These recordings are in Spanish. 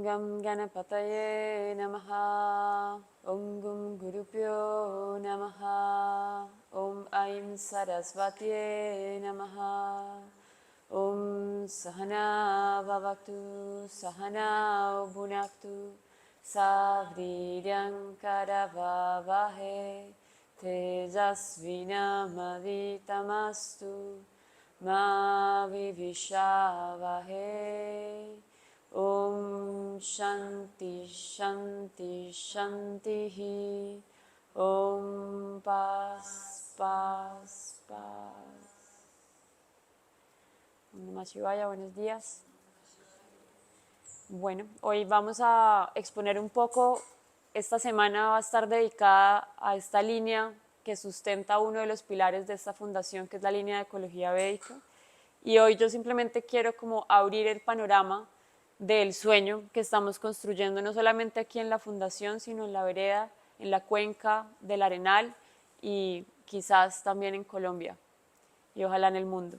Gam Ganapataye Namaha. Om Gum Gurupyo Namaha. Om Aim Sarasvatye Namaha. Om Sahana Bhavatu Sahana Bhunaktu Savriryam Karavavahe Tejasvinamavitamastu Ma Vivishavavahe. Om Shanti Shanti Shanti. Om Paz Paz Paz. Namah Shivaya, buenos días. Bueno, hoy vamos a exponer un poco, esta semana va a estar dedicada a esta línea que sustenta uno de los pilares de esta fundación, que es la línea de ecología védica. Y hoy yo simplemente quiero como abrir el panorama del sueño que estamos construyendo, no solamente aquí en la fundación, sino en la vereda, en la cuenca del Arenal y quizás también en Colombia y ojalá en el mundo.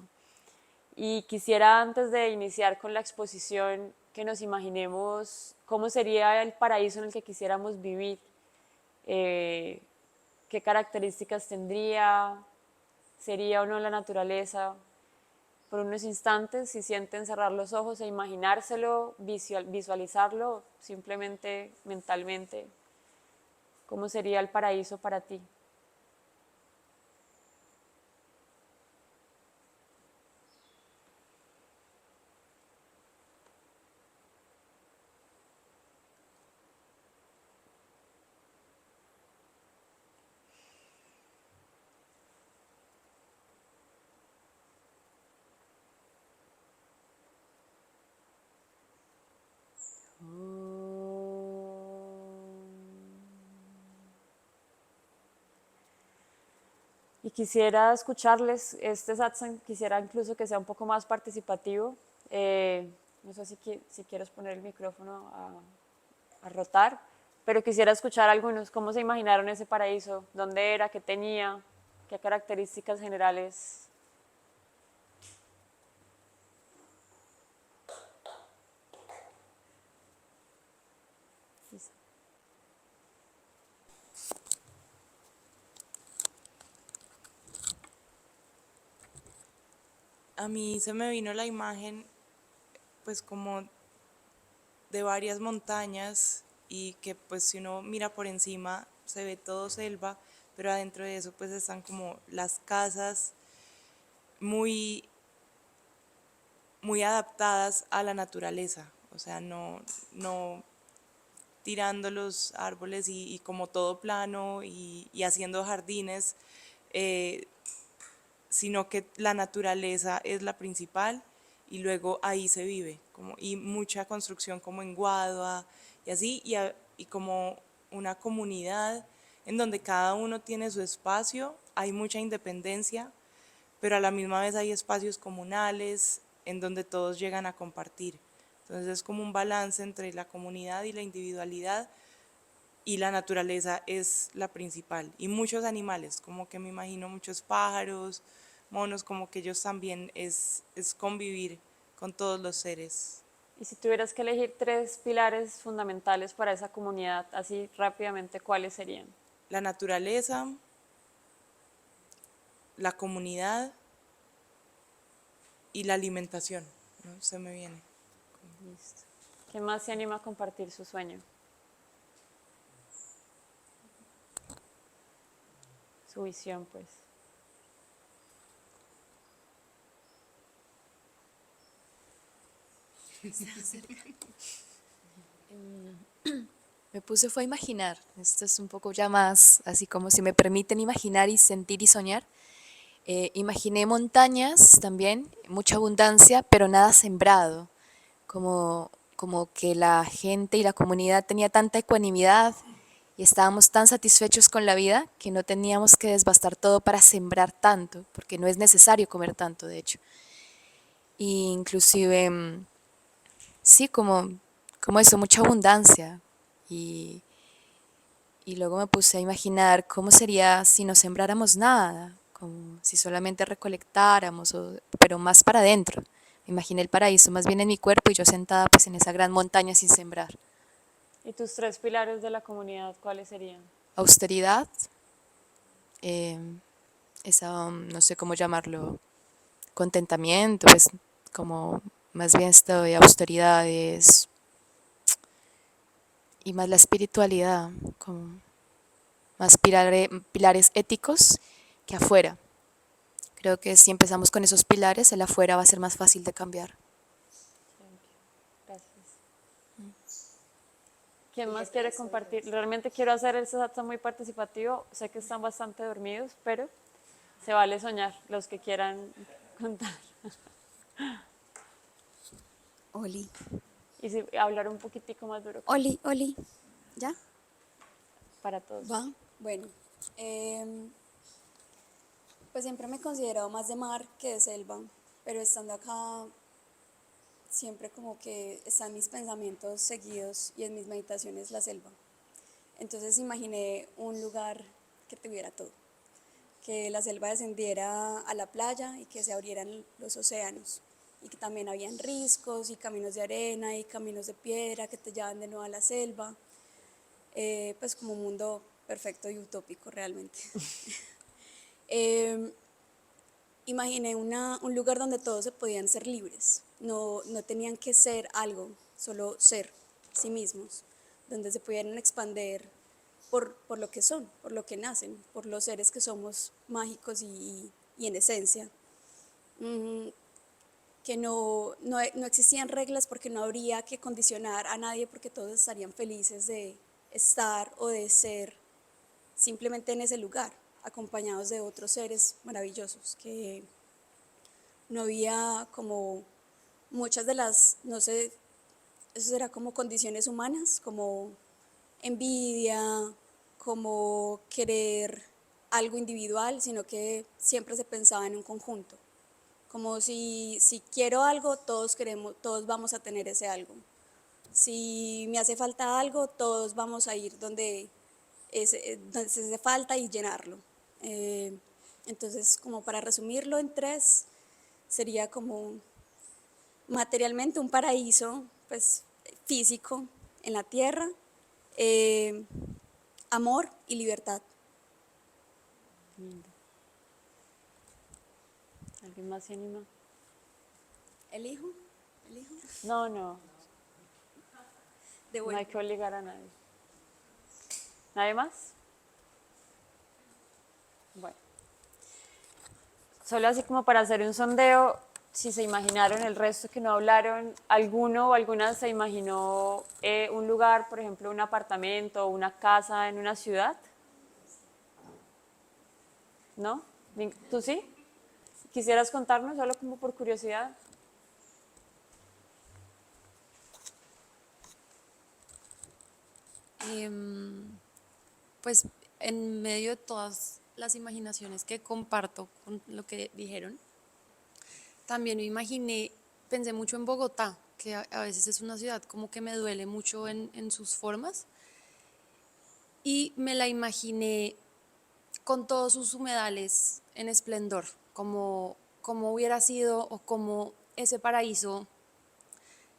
Y quisiera, antes de iniciar con la exposición, que nos imaginemos cómo sería el paraíso en el que quisiéramos vivir, qué características tendría, sería o no la naturaleza. Por unos instantes, si sienten cerrar los ojos e imaginárselo, visualizarlo, simplemente mentalmente, cómo sería el paraíso para ti. Y quisiera escucharles, este satsang quisiera incluso que sea un poco más participativo. No sé si quieres poner el micrófono a rotar, pero quisiera escuchar algunos, cómo se imaginaron ese paraíso, dónde era, qué tenía, qué características generales. A mí se me vino la imagen pues como de varias montañas y que pues si uno mira por encima se ve todo selva, pero adentro de eso pues están como las casas muy, muy adaptadas a la naturaleza, o sea, no tirando los árboles y como todo plano y haciendo jardines, sino que la naturaleza es la principal y luego ahí se vive, y mucha construcción como en Guadua y así, y como una comunidad en donde cada uno tiene su espacio, hay mucha independencia, pero a la misma vez hay espacios comunales en donde todos llegan a compartir. Entonces es como un balance entre la comunidad y la individualidad, y la naturaleza es la principal. Y muchos animales, como que me imagino muchos pájaros, monos, como que ellos también es convivir con todos los seres. Y si tuvieras que elegir 3 pilares fundamentales para esa comunidad, así rápidamente, ¿cuáles serían? La naturaleza, la comunidad y la alimentación, ¿no? Se me viene. Listo. ¿Quién más se anima a compartir su sueño? Su visión, pues. Me puse fue a imaginar. Esto es un poco ya más así como si me permiten imaginar y sentir y soñar. Imaginé montañas también, mucha abundancia, pero nada sembrado. Como que la gente y la comunidad tenía tanta ecuanimidad y estábamos tan satisfechos con la vida que no teníamos que desbastar todo para sembrar tanto, porque no es necesario comer tanto, de hecho. Y inclusive, sí, como eso, mucha abundancia. Y, y luego me puse a imaginar cómo sería si no sembráramos nada, como si solamente recolectáramos, pero más para adentro. Imaginé el paraíso más bien en mi cuerpo y yo sentada pues en esa gran montaña sin sembrar. ¿Y tus tres pilares de la comunidad cuáles serían? Austeridad, eh, esa, no sé cómo llamarlo, contentamiento, pues como más bien esto de austeridades y más la espiritualidad, como más pilares éticos que afuera. Creo que si empezamos con esos pilares, el afuera va a ser más fácil de cambiar. Gracias. ¿Quién más quiere compartir? Realmente quiero hacer el acto muy participativo. Sé que están bastante dormidos, pero se vale soñar, los que quieran contar. Oli, Y si, hablar un poquitico más duro Oli, ¿ya? para todos. Va. Bueno, pues siempre me he considerado más de mar que de selva, pero estando acá siempre como que están mis pensamientos seguidos y en mis meditaciones la selva. Entonces imaginé un lugar que tuviera todo, que la selva descendiera a la playa y que se abrieran los océanos y que también habían riscos y caminos de arena y caminos de piedra que te llevan de nuevo a la selva, pues como un mundo perfecto y utópico realmente. Eh, Imaginé un lugar donde todos se podían ser libres, no tenían que ser algo, solo ser sí mismos, donde se pudieran expandir por lo que son, por lo que nacen, por los seres que somos mágicos y en esencia. Que no existían reglas porque no habría que condicionar a nadie porque todos estarían felices de estar o de ser simplemente en ese lugar, acompañados de otros seres maravillosos, que no había como muchas de las, no sé, eso era como condiciones humanas, como envidia, como querer algo individual, sino que siempre se pensaba en un conjunto. Como si quiero algo, todos queremos, todos vamos a tener ese algo. Si me hace falta algo, todos vamos a ir donde se hace falta y llenarlo. Entonces, como para resumirlo en tres, sería como materialmente un paraíso, pues físico en la tierra, eh, amor y libertad. Lindo. ¿Alguien más se anima? ¿Elijo? ¿Elijo? No, no, De no vuelta. hay que obligar a nadie. ¿Nadie más? Bueno, solo así como para hacer un sondeo, si se imaginaron el resto que no hablaron, alguno o alguna se imaginó un lugar, por ejemplo, un apartamento o una casa en una ciudad. ¿No? ¿Tú sí? ¿Quisieras contarnos solo como por curiosidad? Pues en medio de todas las imaginaciones que comparto con lo que dijeron, también me imaginé, pensé mucho en Bogotá, que a veces es una ciudad como que me duele mucho en sus formas, y me la imaginé con todos sus humedales en esplendor, como hubiera sido o como ese paraíso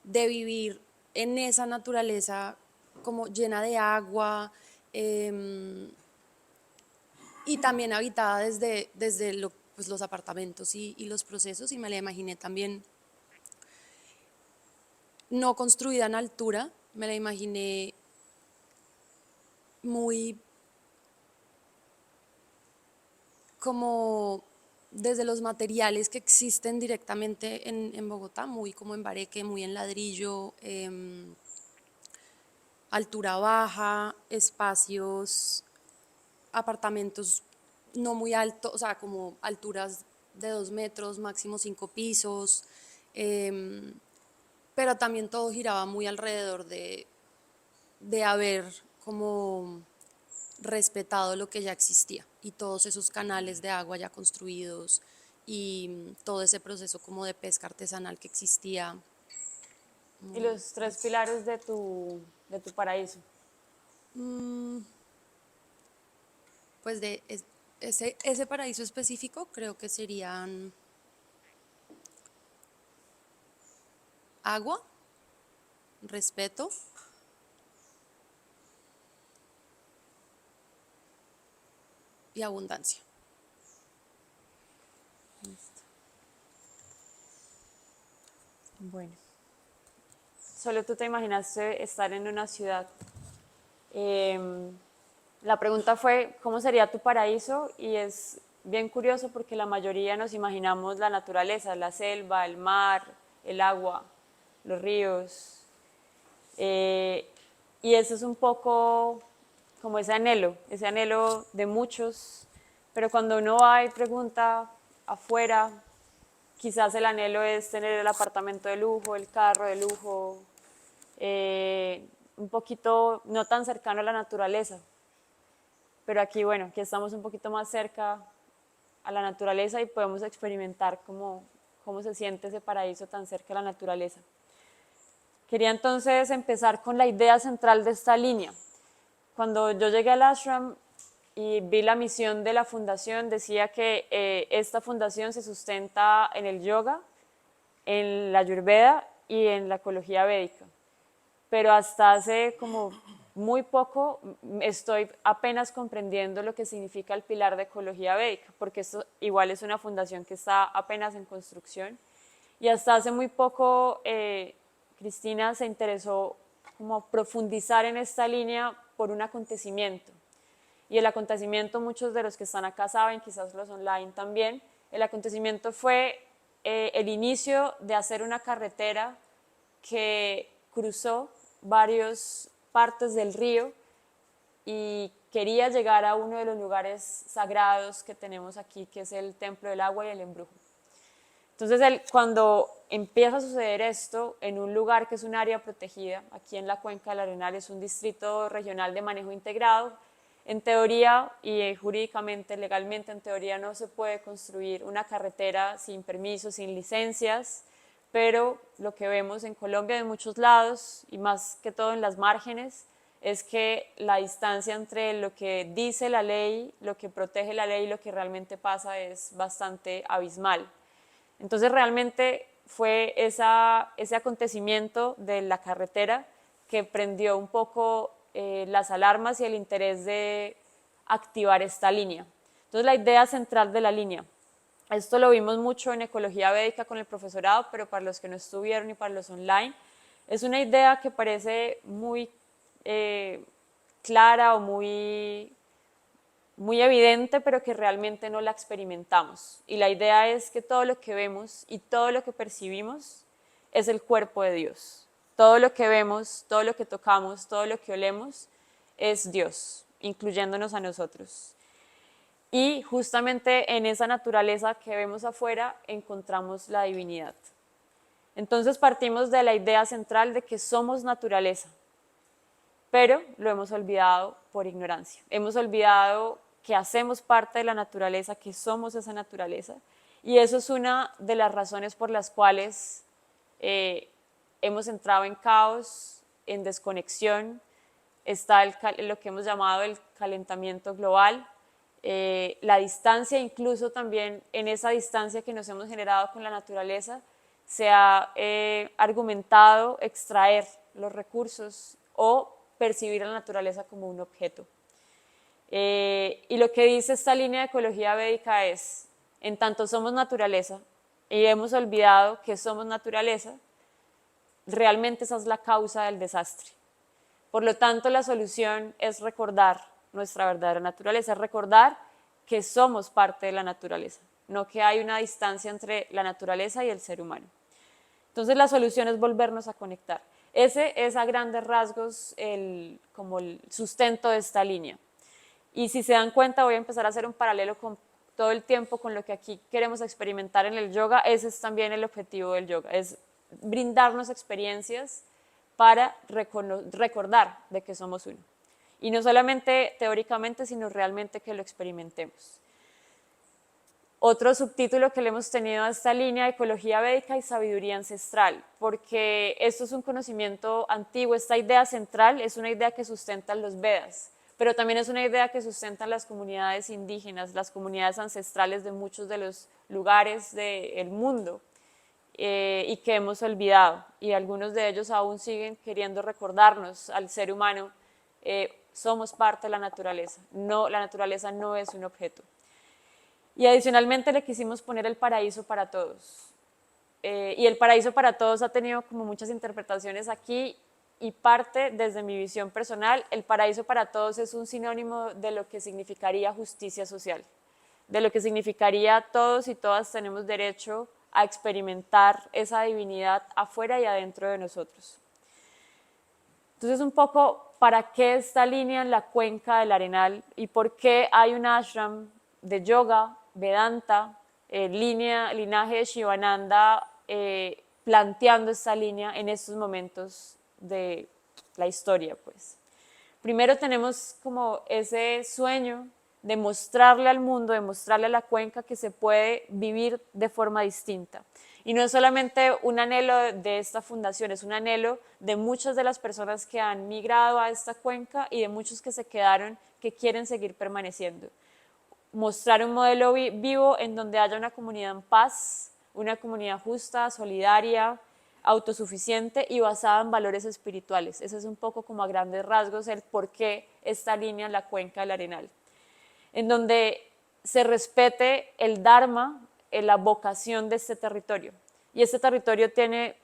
de vivir en esa naturaleza como llena de agua, y también habitada desde pues los apartamentos y los procesos, y me la imaginé también no construida en altura, me la imaginé muy como desde los materiales que existen directamente en Bogotá, muy como en bareque, muy en ladrillo, altura baja, espacios, apartamentos no muy altos, o sea, como alturas de 2 metros, máximo 5 pisos, pero también todo giraba muy alrededor de haber como respetado lo que ya existía y todos esos canales de agua ya construidos y todo ese proceso como de pesca artesanal que existía. Y los tres pilares de tu paraíso. Pues ese paraíso específico creo que serían agua, respeto, y abundancia. Bueno, solo tú te imaginaste estar en una ciudad. La pregunta fue, ¿cómo sería tu paraíso? Y es bien curioso porque la mayoría nos imaginamos la naturaleza, la selva, el mar, el agua, los ríos. Y eso es un poco como ese anhelo de muchos, pero cuando uno va y pregunta afuera, quizás el anhelo es tener el apartamento de lujo, el carro de lujo, un poquito no tan cercano a la naturaleza. Pero aquí, bueno, aquí estamos un poquito más cerca a la naturaleza y podemos experimentar cómo se siente ese paraíso tan cerca a la naturaleza. Quería entonces empezar con la idea central de esta línea. Cuando yo llegué al ashram y vi la misión de la fundación, decía que esta fundación se sustenta en el yoga, en la ayurveda y en la ecología védica. Pero hasta hace como muy poco estoy apenas comprendiendo lo que significa el pilar de ecología védica, porque esto igual es una fundación que está apenas en construcción. Y hasta hace muy poco Cristina se interesó como profundizar en esta línea por un acontecimiento. Y el acontecimiento, muchos de los que están acá saben, quizás los online también, el acontecimiento fue el inicio de hacer una carretera que cruzó varias partes del río y quería llegar a uno de los lugares sagrados que tenemos aquí, que es el Templo del Agua y el Embrujo. Entonces, cuando empieza a suceder esto en un lugar que es un área protegida, aquí en la Cuenca del Arenal, es un distrito regional de manejo integrado, en teoría y jurídicamente, legalmente, en teoría no se puede construir una carretera sin permiso, sin licencias, pero lo que vemos en Colombia de muchos lados, y más que todo en las márgenes, es que la distancia entre lo que dice la ley, lo que protege la ley y lo que realmente pasa es bastante abismal. Entonces realmente fue ese acontecimiento de la carretera que prendió un poco las alarmas y el interés de activar esta línea. Entonces la idea central de la línea, esto lo vimos mucho en ecología védica con el profesorado, pero para los que no estuvieron y para los online, es una idea que parece muy clara o muy evidente, pero que realmente no la experimentamos. Y la idea es que todo lo que vemos y todo lo que percibimos es el cuerpo de Dios. Todo lo que vemos, todo lo que tocamos, todo lo que olemos es Dios, incluyéndonos a nosotros. Y justamente en esa naturaleza que vemos afuera encontramos la divinidad. Entonces partimos de la idea central de que somos naturaleza, pero lo hemos olvidado por ignorancia. Hemos olvidado que hacemos parte de la naturaleza, que somos esa naturaleza, y eso es una de las razones por las cuales hemos entrado en caos, en desconexión. Está lo que hemos llamado el calentamiento global, la distancia, incluso también en esa distancia que nos hemos generado con la naturaleza, se ha argumentado extraer los recursos o percibir a la naturaleza como un objeto. Y lo que dice esta línea de ecología védica es, en tanto somos naturaleza y hemos olvidado que somos naturaleza, realmente esa es la causa del desastre. Por lo tanto, la solución es recordar nuestra verdadera naturaleza, recordar que somos parte de la naturaleza, no que hay una distancia entre la naturaleza y el ser humano. Entonces, la solución es volvernos a conectar. Ese es a grandes rasgos como el sustento de esta línea. Y si se dan cuenta, voy a empezar a hacer un paralelo con todo el tiempo con lo que aquí queremos experimentar en el yoga. Ese es también el objetivo del yoga, es brindarnos experiencias para recordar de que somos uno. Y no solamente teóricamente, sino realmente que lo experimentemos. Otro subtítulo que le hemos tenido a esta línea, ecología védica y sabiduría ancestral, porque esto es un conocimiento antiguo, esta idea central es una idea que sustentan los Vedas, pero también es una idea que sustentan las comunidades indígenas, las comunidades ancestrales de muchos de los lugares del mundo. y que hemos olvidado, y algunos de ellos aún siguen queriendo recordarnos al ser humano, somos parte de la naturaleza no es un objeto. Y adicionalmente le quisimos poner el paraíso para todos. Y el paraíso para todos ha tenido como muchas interpretaciones aquí, y parte desde mi visión personal, el paraíso para todos es un sinónimo de lo que significaría justicia social, de lo que significaría todos y todas tenemos derecho a experimentar esa divinidad afuera y adentro de nosotros. Entonces, un poco, ¿para qué esta línea en la cuenca del Arenal y por qué hay un ashram de yoga, Vedanta, linaje de Shivananda, planteando esta línea en estos momentos de la historia? Pues primero tenemos como ese sueño de mostrarle al mundo, de mostrarle a la cuenca que se puede vivir de forma distinta. Y no es solamente un anhelo de esta fundación, es un anhelo de muchas de las personas que han migrado a esta cuenca y de muchos que se quedaron, que quieren seguir permaneciendo. Mostrar un modelo vivo en donde haya una comunidad en paz, una comunidad justa, solidaria, autosuficiente y basada en valores espirituales. Ese es un poco como a grandes rasgos el por qué esta línea en la cuenca del Arenal, en donde se respete el Dharma, la vocación de este territorio. Y este territorio tiene,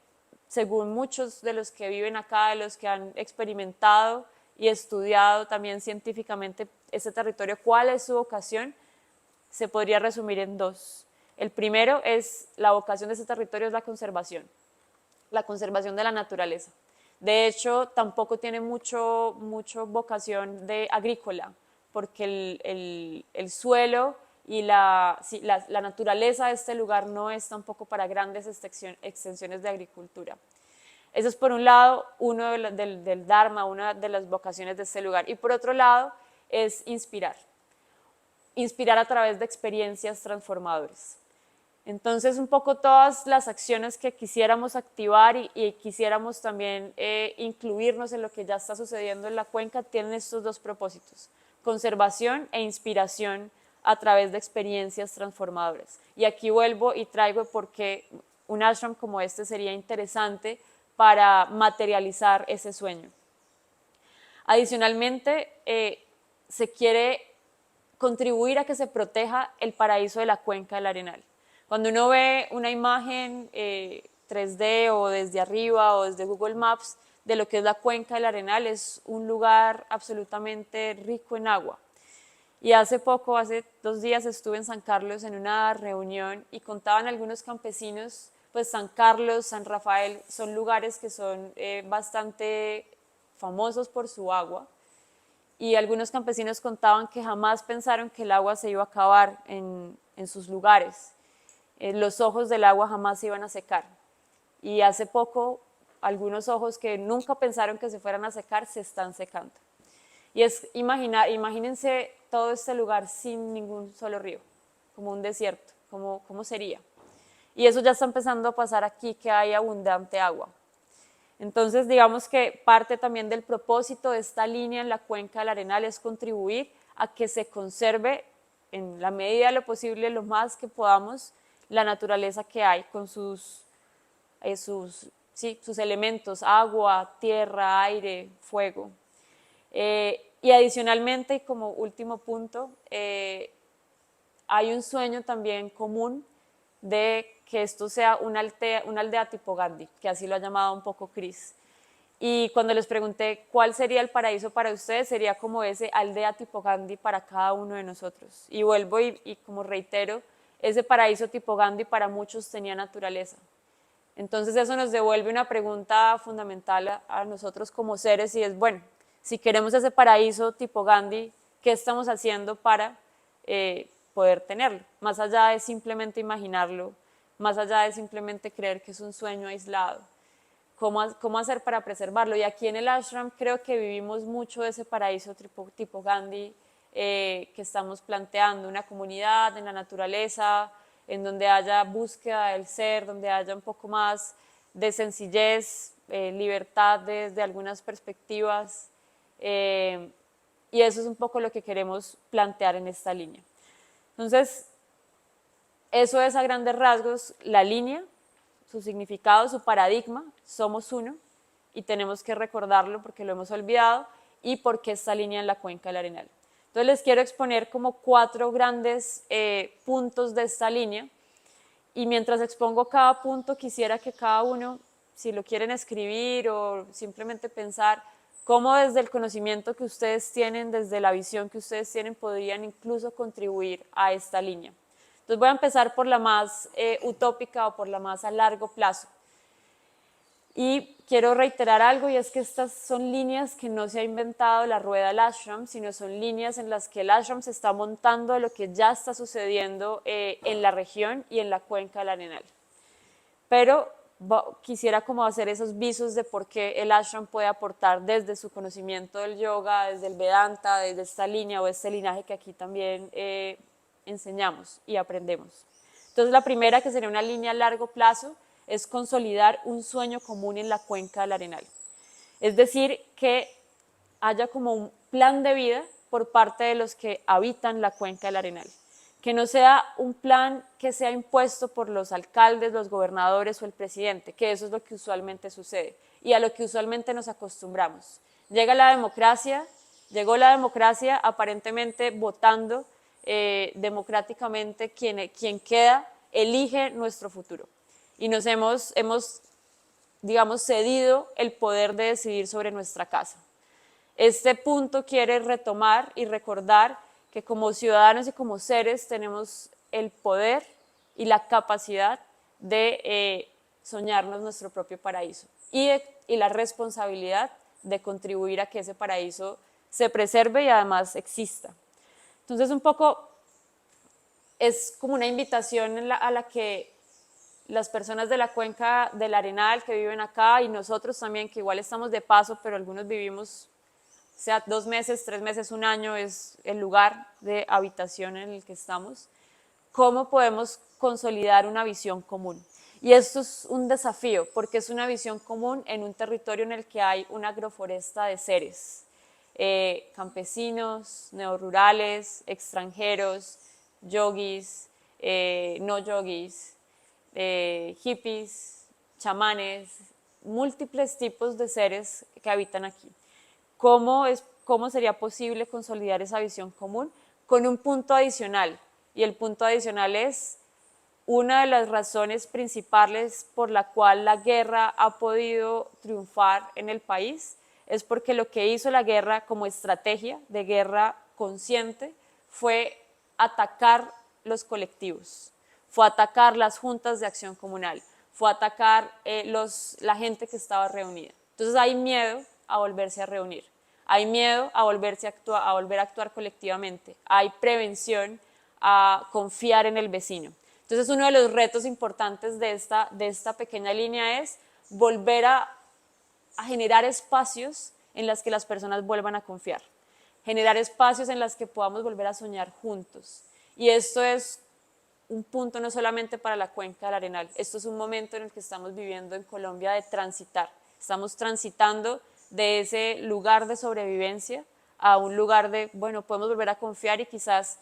según muchos de los que viven acá, de los que han experimentado y estudiado también científicamente este territorio, cuál es su vocación, se podría resumir en dos. El primero es, la vocación de este territorio es la conservación de la naturaleza. De hecho, tampoco tiene mucho vocación de agrícola, porque el suelo y la naturaleza de este lugar no es tampoco para grandes extensiones de agricultura. Eso es por un lado, uno del Dharma, una de las vocaciones de este lugar. Y por otro lado, es inspirar a través de experiencias transformadoras. Entonces, un poco todas las acciones que quisiéramos activar y quisiéramos también incluirnos en lo que ya está sucediendo en la cuenca tienen estos dos propósitos: conservación e inspiración a través de experiencias transformadoras. Y aquí vuelvo y traigo por qué un ashram como este sería interesante para materializar ese sueño. Adicionalmente, se quiere contribuir a que se proteja el paraíso de la cuenca del Arenal. Cuando uno ve una imagen 3D o desde arriba o desde Google Maps de lo que es la cuenca del Arenal, es un lugar absolutamente rico en agua. Y hace 2 días estuve en San Carlos en una reunión y contaban algunos campesinos, pues San Carlos, San Rafael, son lugares que son bastante famosos por su agua. Y algunos campesinos contaban que jamás pensaron que el agua se iba a acabar en sus lugares. Los ojos del agua jamás se iban a secar. Y hace poco, algunos ojos que nunca pensaron que se fueran a secar, se están secando. Y es imagínense todo este lugar sin ningún solo río, como un desierto, ¿cómo sería? Y eso ya está empezando a pasar aquí, que hay abundante agua. Entonces, digamos que parte también del propósito de esta línea en la cuenca del Arenal es contribuir a que se conserve en la medida de lo posible, lo más que podamos, la naturaleza que hay con sus elementos: agua, tierra, aire, fuego. Y adicionalmente, y como último punto, hay un sueño también común de que esto sea una aldea tipo Gandhi, que así lo ha llamado un poco Chris. Y cuando les pregunté cuál sería el paraíso para ustedes, sería como ese aldea tipo Gandhi para cada uno de nosotros. Y vuelvo y como reitero, ese paraíso tipo Gandhi para muchos tenía naturaleza. Entonces eso nos devuelve una pregunta fundamental a nosotros como seres, y es, bueno, si queremos ese paraíso tipo Gandhi, ¿qué estamos haciendo para poder tenerlo? Más allá de simplemente imaginarlo, más allá de simplemente creer que es un sueño aislado. ¿Cómo hacer para preservarlo? Y aquí en el ashram creo que vivimos mucho de ese paraíso tipo Gandhi que estamos planteando, una comunidad en la naturaleza, en donde haya búsqueda del ser, donde haya un poco más de sencillez, libertad desde algunas perspectivas, y eso es un poco lo que queremos plantear en esta línea. Entonces, eso es a grandes rasgos la línea. su significado, su paradigma, somos uno, y tenemos que recordarlo porque lo hemos olvidado, y por qué esta línea en la cuenca del Arenal. Entonces les quiero exponer como 4 grandes puntos de esta línea, y mientras expongo cada punto quisiera que cada uno, si lo quieren escribir o simplemente pensar, cómo desde el conocimiento que ustedes tienen, desde la visión que ustedes tienen, podrían incluso contribuir a esta línea. Entonces voy a empezar por la más utópica o por la más a largo plazo. Y quiero reiterar algo, y es que estas son líneas que no se ha inventado la rueda del ashram, sino son líneas en las que el ashram se está montando a lo que ya está sucediendo en la región y en la cuenca del Arenal. Pero quisiera como hacer esos visos de por qué el ashram puede aportar desde su conocimiento del yoga, desde el Vedanta, desde esta línea o este linaje que aquí también enseñamos y aprendemos. Entonces la primera, que sería una línea a largo plazo, es consolidar un sueño común en la cuenca del Arenal. Es decir, que haya como un plan de vida por parte de los que habitan la cuenca del Arenal. Que no sea un plan que sea impuesto por los alcaldes, los gobernadores o el presidente, que eso es lo que usualmente sucede y a lo que usualmente nos acostumbramos. Llegó la democracia aparentemente votando democráticamente quien queda, elige nuestro futuro. Y nos hemos, digamos, cedido el poder de decidir sobre nuestra casa. Este punto quiere retomar y recordar que como ciudadanos y como seres tenemos el poder y la capacidad de soñarnos nuestro propio paraíso y la responsabilidad de contribuir a que ese paraíso se preserve y además exista. Entonces un poco es como una invitación a la que las personas de la cuenca del Arenal que viven acá y nosotros también, que igual estamos de paso, pero algunos vivimos, sea 2 meses, 3 meses, 1 año, es el lugar de habitación en el que estamos, cómo podemos consolidar una visión común. Y esto es un desafío, porque es una visión común en un territorio en el que hay una agroforesta de seres, campesinos, neorurales, extranjeros, yogis, no yogis, hippies, chamanes, múltiples tipos de seres que habitan aquí. ¿Cómo sería posible consolidar esa visión común? Con un punto adicional, y el punto adicional es una de las razones principales por la cual la guerra ha podido triunfar en el país, es porque lo que hizo la guerra como estrategia de guerra consciente fue atacar los colectivos, fue atacar las juntas de acción comunal, fue atacar la gente que estaba reunida. Entonces hay miedo a volverse a reunir, hay miedo a volver a actuar colectivamente, hay prevención a confiar en el vecino. Entonces uno de los retos importantes de esta pequeña línea es volver a generar espacios en los que las personas vuelvan a confiar, generar espacios en los que podamos volver a soñar juntos. Y esto es un punto no solamente para la cuenca del Arenal, esto es un momento en el que estamos viviendo en Colombia de transitar, estamos transitando de ese lugar de sobrevivencia a un lugar de, bueno, podemos volver a confiar y quizás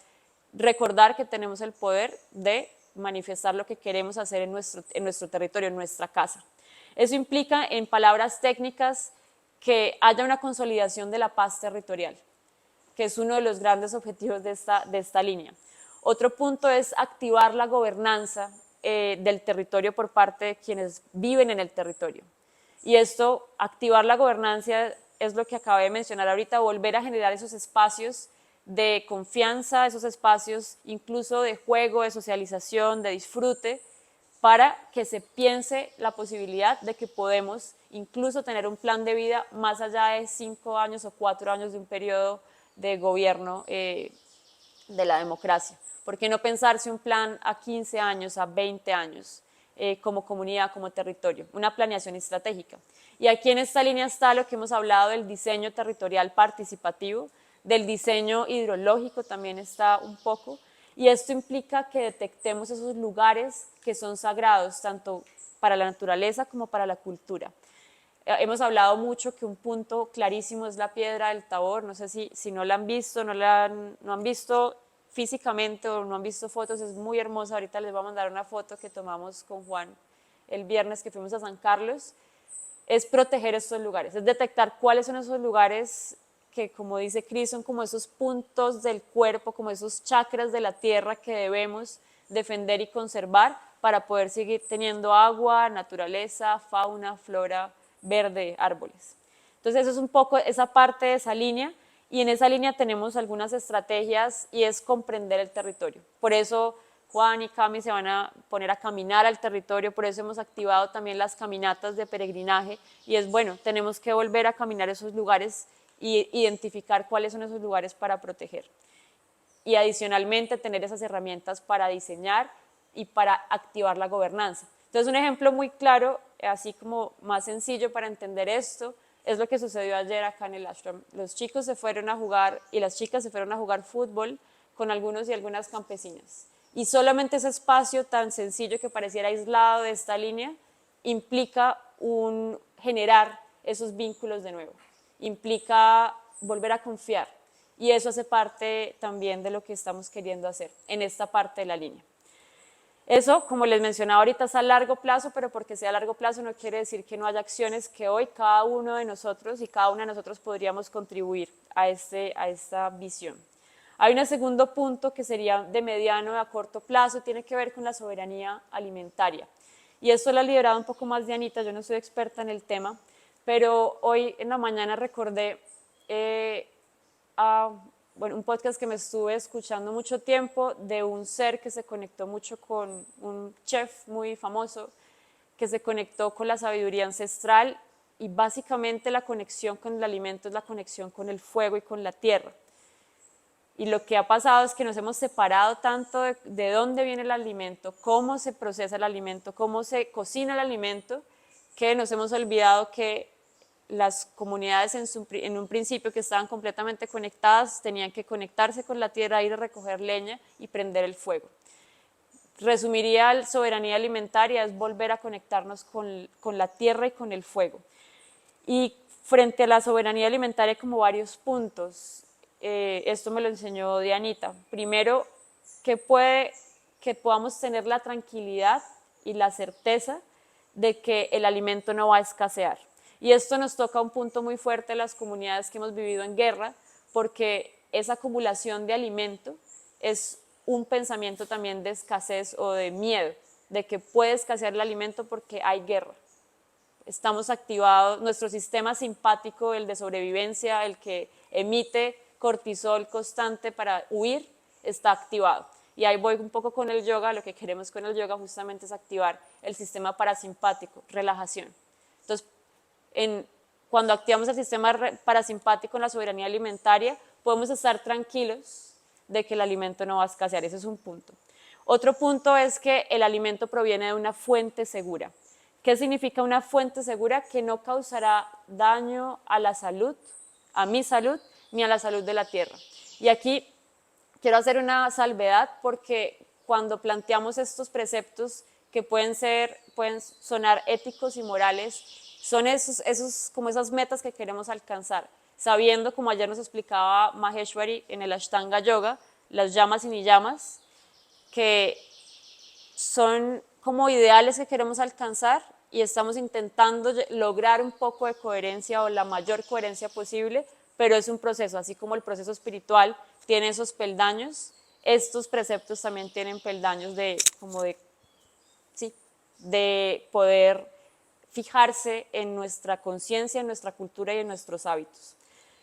recordar que tenemos el poder de manifestar lo que queremos hacer en nuestro territorio, en nuestra casa. Eso implica, en palabras técnicas, que haya una consolidación de la paz territorial, que es uno de los grandes objetivos de esta línea. Otro punto es activar la gobernanza del territorio por parte de quienes viven en el territorio. Y esto, activar la gobernanza, es lo que acabé de mencionar ahorita, volver a generar esos espacios de confianza, esos espacios incluso de juego, de socialización, de disfrute, para que se piense la posibilidad de que podemos incluso tener un plan de vida más allá de 5 años o 4 años de un periodo de gobierno de la democracia. ¿Por qué no pensarse un plan a 15 años, a 20 años, como comunidad, como territorio? Una planeación estratégica. Y aquí en esta línea está lo que hemos hablado del diseño territorial participativo, del diseño hidrológico también está un poco, y esto implica que detectemos esos lugares que son sagrados, tanto para la naturaleza como para la cultura. Hemos hablado mucho que un punto clarísimo es la Piedra del Tabor, no sé si no la han visto, no han visto físicamente o no han visto fotos, es muy hermosa, ahorita les voy a mandar una foto que tomamos con Juan el viernes que fuimos a San Carlos, es proteger estos lugares, es detectar cuáles son esos lugares que, como dice Cris, son como esos puntos del cuerpo, como esos chakras de la tierra que debemos defender y conservar para poder seguir teniendo agua, naturaleza, fauna, flora, verde, árboles. Entonces eso es un poco esa parte de esa línea, y en esa línea tenemos algunas estrategias y es comprender el territorio. Por eso Juan y Cami se van a poner a caminar al territorio, por eso hemos activado también las caminatas de peregrinaje, y es bueno, tenemos que volver a caminar esos lugares y identificar cuáles son esos lugares para proteger. Y adicionalmente tener esas herramientas para diseñar y para activar la gobernanza. Entonces un ejemplo muy claro, así como más sencillo para entender esto, es lo que sucedió ayer acá en el ashram. Los chicos se fueron a jugar y las chicas se fueron a jugar fútbol con algunos y algunas campesinas. Y solamente ese espacio tan sencillo que pareciera aislado de esta línea implica generar esos vínculos de nuevo, implica volver a confiar, y eso hace parte también de lo que estamos queriendo hacer en esta parte de la línea. Eso, como les mencionaba ahorita, es a largo plazo, pero porque sea a largo plazo no quiere decir que no haya acciones que hoy cada uno de nosotros y cada una de nosotros podríamos contribuir a esta visión. Hay un segundo punto que sería de mediano a corto plazo, tiene que ver con la soberanía alimentaria. Y esto lo ha liderado un poco más Dianita, yo no soy experta en el tema, pero hoy en la mañana recordé un podcast que me estuve escuchando mucho tiempo de un ser que se conectó mucho con un chef muy famoso, que se conectó con la sabiduría ancestral, y básicamente la conexión con el alimento es la conexión con el fuego y con la tierra. Y lo que ha pasado es que nos hemos separado tanto de dónde viene el alimento, cómo se procesa el alimento, cómo se cocina el alimento, que nos hemos olvidado que las comunidades en un principio que estaban completamente conectadas tenían que conectarse con la tierra, ir a recoger leña y prender el fuego. Resumiría la soberanía alimentaria es volver a conectarnos con la tierra y con el fuego. Y frente a la soberanía alimentaria hay como varios puntos. Esto me lo enseñó Dianita. Primero, que podamos tener la tranquilidad y la certeza de que el alimento no va a escasear. Y esto nos toca un punto muy fuerte en las comunidades que hemos vivido en guerra, porque esa acumulación de alimento es un pensamiento también de escasez o de miedo, de que puede escasear el alimento porque hay guerra. Estamos activados, nuestro sistema simpático, el de sobrevivencia, el que emite cortisol constante para huir, está activado. Y ahí voy un poco con el yoga, lo que queremos con el yoga justamente es activar el sistema parasimpático, relajación. Entonces, cuando activamos el sistema parasimpático en la soberanía alimentaria, podemos estar tranquilos de que el alimento no va a escasear, ese es un punto. Otro punto es que el alimento proviene de una fuente segura. ¿Qué significa una fuente segura? Que no causará daño a la salud, a mi salud, ni a la salud de la tierra. Y aquí quiero hacer una salvedad, porque cuando planteamos estos preceptos que pueden sonar éticos y morales, son como esas metas que queremos alcanzar, sabiendo, como ayer nos explicaba Maheshwari en el Ashtanga Yoga, las llamas y niyamas, que son como ideales que queremos alcanzar, y estamos intentando lograr un poco de coherencia o la mayor coherencia posible, pero es un proceso, así como el proceso espiritual tiene esos peldaños, estos preceptos también tienen peldaños de poder fijarse en nuestra conciencia, en nuestra cultura y en nuestros hábitos.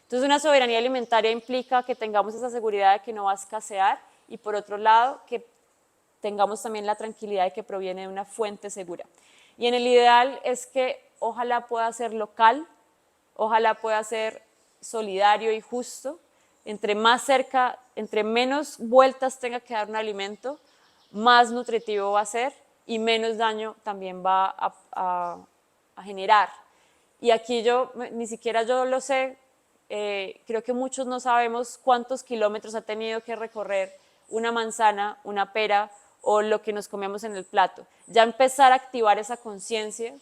Entonces, una soberanía alimentaria implica que tengamos esa seguridad de que no va a escasear, y por otro lado, que tengamos también la tranquilidad de que proviene de una fuente segura. Y en el ideal es que ojalá pueda ser local, ojalá pueda ser solidario y justo. Entre más cerca, entre menos vueltas tenga que dar un alimento, más nutritivo va a ser y menos daño también va a generar. Y aquí ni siquiera yo lo sé, creo que muchos no sabemos cuántos kilómetros ha tenido que recorrer una manzana, una pera o lo que nos comemos en el plato. Ya empezar a activar esa conciencia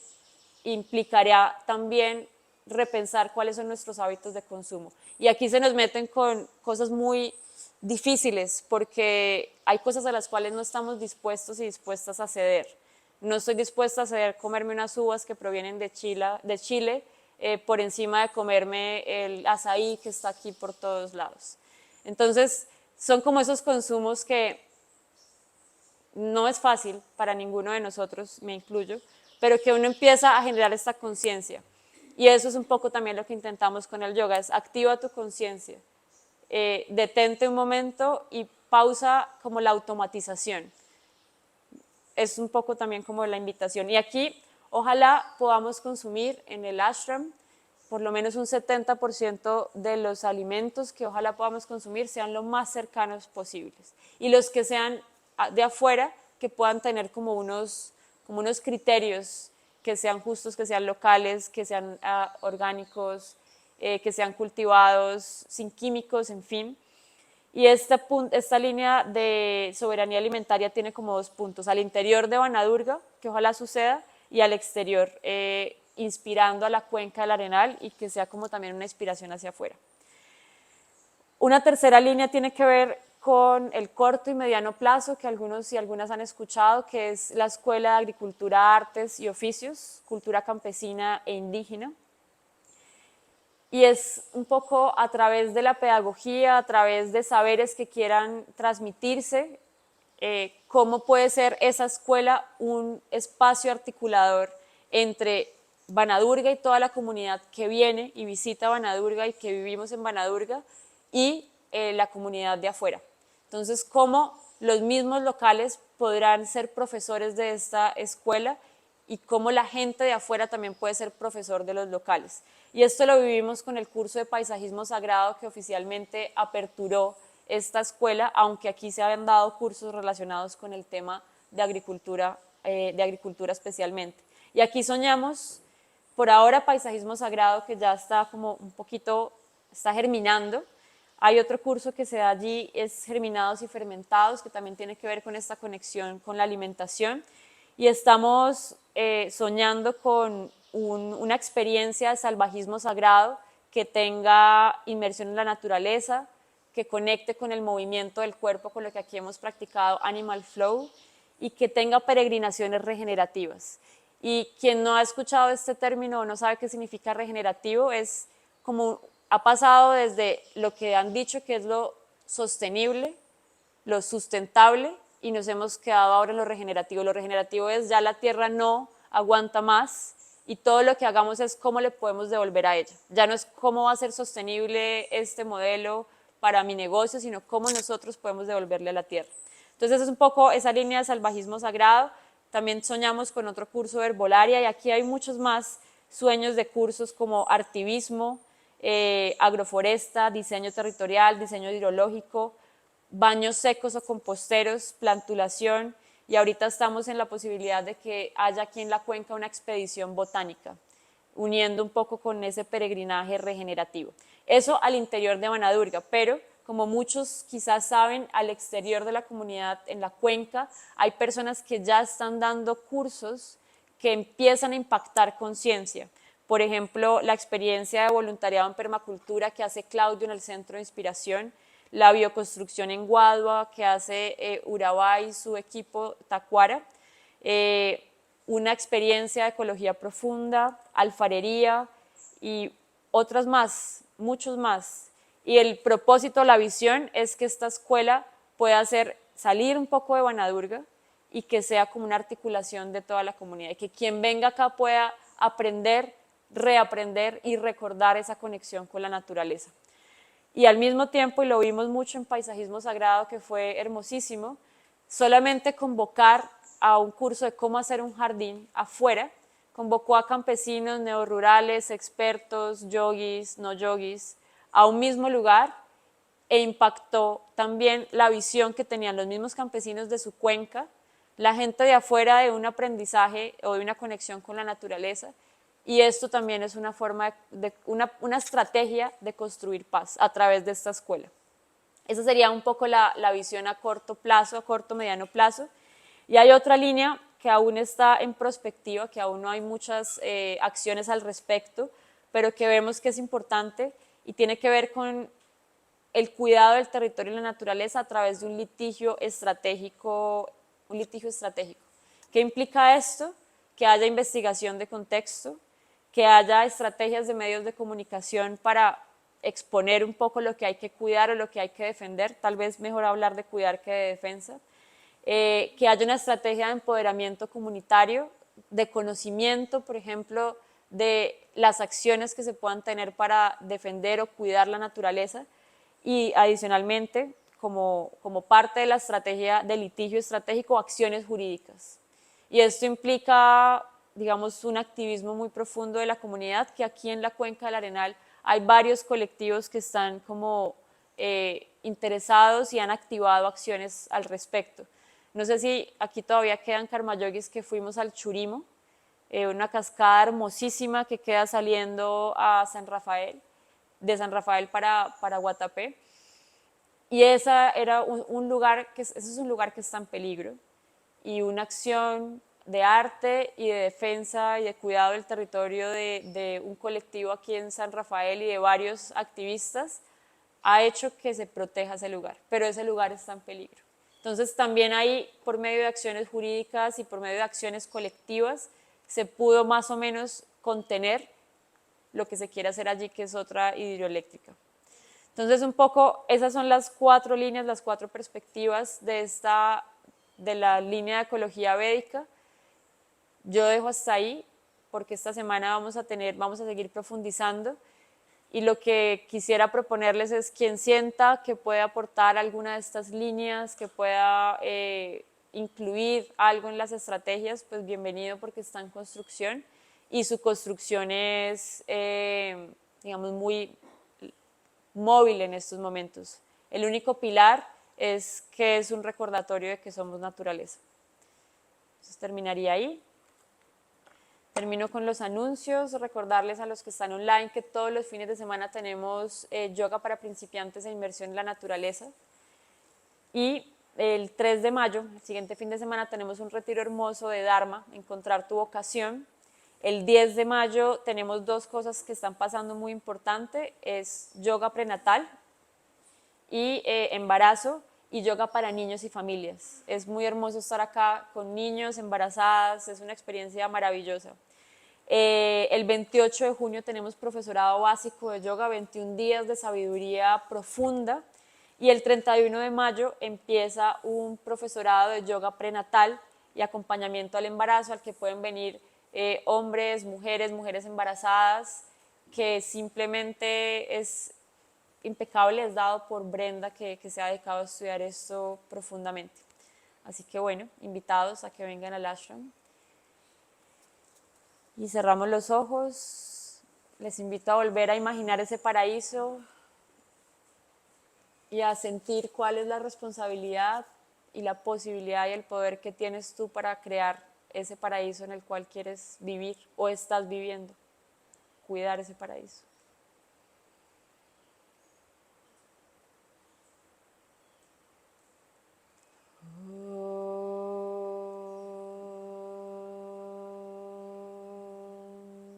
implicaría también repensar cuáles son nuestros hábitos de consumo. Y aquí se nos meten con cosas muy difíciles, porque hay cosas a las cuales no estamos dispuestos y dispuestas a ceder. No estoy dispuesta a ceder comerme unas uvas que provienen de Chile por encima de comerme el azaí que está aquí por todos lados. Entonces, son como esos consumos que no es fácil para ninguno de nosotros, me incluyo, pero que uno empieza a generar esta conciencia. Y eso es un poco también lo que intentamos con el yoga, es activa tu conciencia, detente un momento y pausa como la automatización. Es un poco también como la invitación. Y aquí, ojalá podamos consumir en el ashram por lo menos un 70% de los alimentos que ojalá podamos consumir sean lo más cercanos posibles. Y los que sean de afuera, que puedan tener como unos criterios que sean justos, que sean locales, que sean orgánicos, que sean cultivados sin químicos, en fin. Y esta línea de soberanía alimentaria tiene como 2 puntos, al interior de Banadurga, que ojalá suceda, y al exterior, inspirando a la cuenca del Arenal y que sea como también una inspiración hacia afuera. Una tercera línea tiene que ver con el corto y mediano plazo, que algunos y algunas han escuchado, que es la Escuela de Agricultura, Artes y Oficios, Cultura Campesina e Indígena. Y es un poco a través de la pedagogía, a través de saberes que quieran transmitirse, cómo puede ser esa escuela un espacio articulador entre Banadurga y toda la comunidad que viene y visita Banadurga y que vivimos en Banadurga y la comunidad de afuera. Entonces, cómo los mismos locales podrán ser profesores de esta escuela y cómo la gente de afuera también puede ser profesor de los locales. Y esto lo vivimos con el curso de paisajismo sagrado que oficialmente aperturó esta escuela, aunque aquí se habían dado cursos relacionados con el tema de agricultura especialmente. Y aquí soñamos, por ahora, paisajismo sagrado, que ya está como un poquito, está germinando. Hay otro curso que se da allí, es germinados y fermentados, que también tiene que ver con esta conexión con la alimentación. Y estamos soñando con una experiencia de salvajismo sagrado que tenga inmersión en la naturaleza, que conecte con el movimiento del cuerpo, con lo que aquí hemos practicado Animal Flow, y que tenga peregrinaciones regenerativas. Y quien no ha escuchado este término o no sabe qué significa regenerativo, es como ha pasado desde lo que han dicho que es lo sostenible, lo sustentable, y nos hemos quedado ahora en lo regenerativo. Lo regenerativo es ya la tierra no aguanta más y todo lo que hagamos es cómo le podemos devolver a ella. Ya no es cómo va a ser sostenible este modelo para mi negocio, sino cómo nosotros podemos devolverle a la tierra. Entonces es un poco esa línea de salvajismo sagrado. También soñamos con otro curso de herbolaria y aquí hay muchos más sueños de cursos como artivismo, agroforesta, diseño territorial, diseño hidrológico, baños secos o composteros, plantulación, y ahorita estamos en la posibilidad de que haya aquí en la cuenca una expedición botánica, uniendo un poco con ese peregrinaje regenerativo. Eso al interior de Banadurga, pero como muchos quizás saben, al exterior de la comunidad, en la cuenca, hay personas que ya están dando cursos que empiezan a impactar conciencia. Por ejemplo, la experiencia de voluntariado en permacultura que hace Claudio en el Centro de Inspiración, la bioconstrucción en Guadua que hace Urabá y su equipo Tacuara, una experiencia de ecología profunda, alfarería y otras más, muchos más. Y el propósito, la visión es que esta escuela pueda salir un poco de Banadurga y que sea como una articulación de toda la comunidad y que quien venga acá pueda aprender, reaprender y recordar esa conexión con la naturaleza. Y al mismo tiempo, y lo vimos mucho en paisajismo sagrado, que fue hermosísimo, solamente convocar a un curso de cómo hacer un jardín afuera, convocó a campesinos, neorurales, expertos, yogis, no yogis, a un mismo lugar e impactó también la visión que tenían los mismos campesinos de su cuenca, la gente de afuera de un aprendizaje o de una conexión con la naturaleza. Y esto también es una forma una estrategia de construir paz a través de esta escuela. Esa sería un poco la visión a corto plazo, a corto, mediano plazo. Y hay otra línea que aún está en prospectiva, que aún no hay muchas acciones al respecto, pero que vemos que es importante y tiene que ver con el cuidado del territorio y la naturaleza a través de un litigio estratégico. ¿Qué implica esto? Que haya investigación de contexto, que haya estrategias de medios de comunicación para exponer un poco lo que hay que cuidar o lo que hay que defender, tal vez mejor hablar de cuidar que de defensa, que haya una estrategia de empoderamiento comunitario, de conocimiento, por ejemplo, de las acciones que se puedan tener para defender o cuidar la naturaleza y adicionalmente, como parte de la estrategia de litigio estratégico, acciones jurídicas. Y esto implica, digamos, un activismo muy profundo de la comunidad, que aquí en la Cuenca del Arenal hay varios colectivos que están como interesados y han activado acciones al respecto. No sé si aquí todavía quedan karmayogis que fuimos al Churimo, una cascada hermosísima que queda saliendo a San Rafael, de San Rafael para Guatapé. Y ese es un lugar que está en peligro. Y una acción de arte y de defensa y de cuidado del territorio de un colectivo aquí en San Rafael y de varios activistas ha hecho que se proteja ese lugar, pero ese lugar está en peligro. Entonces también ahí, por medio de acciones jurídicas y por medio de acciones colectivas, se pudo más o menos contener lo que se quiere hacer allí, que es otra hidroeléctrica. Entonces un poco esas son las 4 líneas, las 4 perspectivas de la línea de ecología védica. Yo dejo hasta ahí porque esta semana vamos a seguir profundizando y lo que quisiera proponerles es quien sienta que puede aportar alguna de estas líneas, que pueda incluir algo en las estrategias, pues bienvenido porque está en construcción y su construcción es, digamos, muy móvil en estos momentos. El único pilar es que es un recordatorio de que somos naturaleza. Entonces terminaría ahí. Termino con los anuncios, recordarles a los que están online que todos los fines de semana tenemos yoga para principiantes e inmersión en la naturaleza. Y el 3 de mayo, el siguiente fin de semana, tenemos un retiro hermoso de Dharma, encontrar tu vocación. El 10 de mayo tenemos 2 cosas que están pasando muy importante, es yoga prenatal y embarazo y yoga para niños y familias. Es muy hermoso estar acá con niños, embarazadas, es una experiencia maravillosa. El 28 de junio tenemos profesorado básico de yoga, 21 días de sabiduría profunda y el 31 de mayo empieza un profesorado de yoga prenatal y acompañamiento al embarazo al que pueden venir hombres, mujeres embarazadas, que simplemente es impecable, es dado por Brenda que se ha dedicado a estudiar esto profundamente. Así que bueno, invitados a que vengan al ashram. Y cerramos los ojos, les invito a volver a imaginar ese paraíso y a sentir cuál es la responsabilidad y la posibilidad y el poder que tienes tú para crear ese paraíso en el cual quieres vivir o estás viviendo, cuidar ese paraíso. Oh.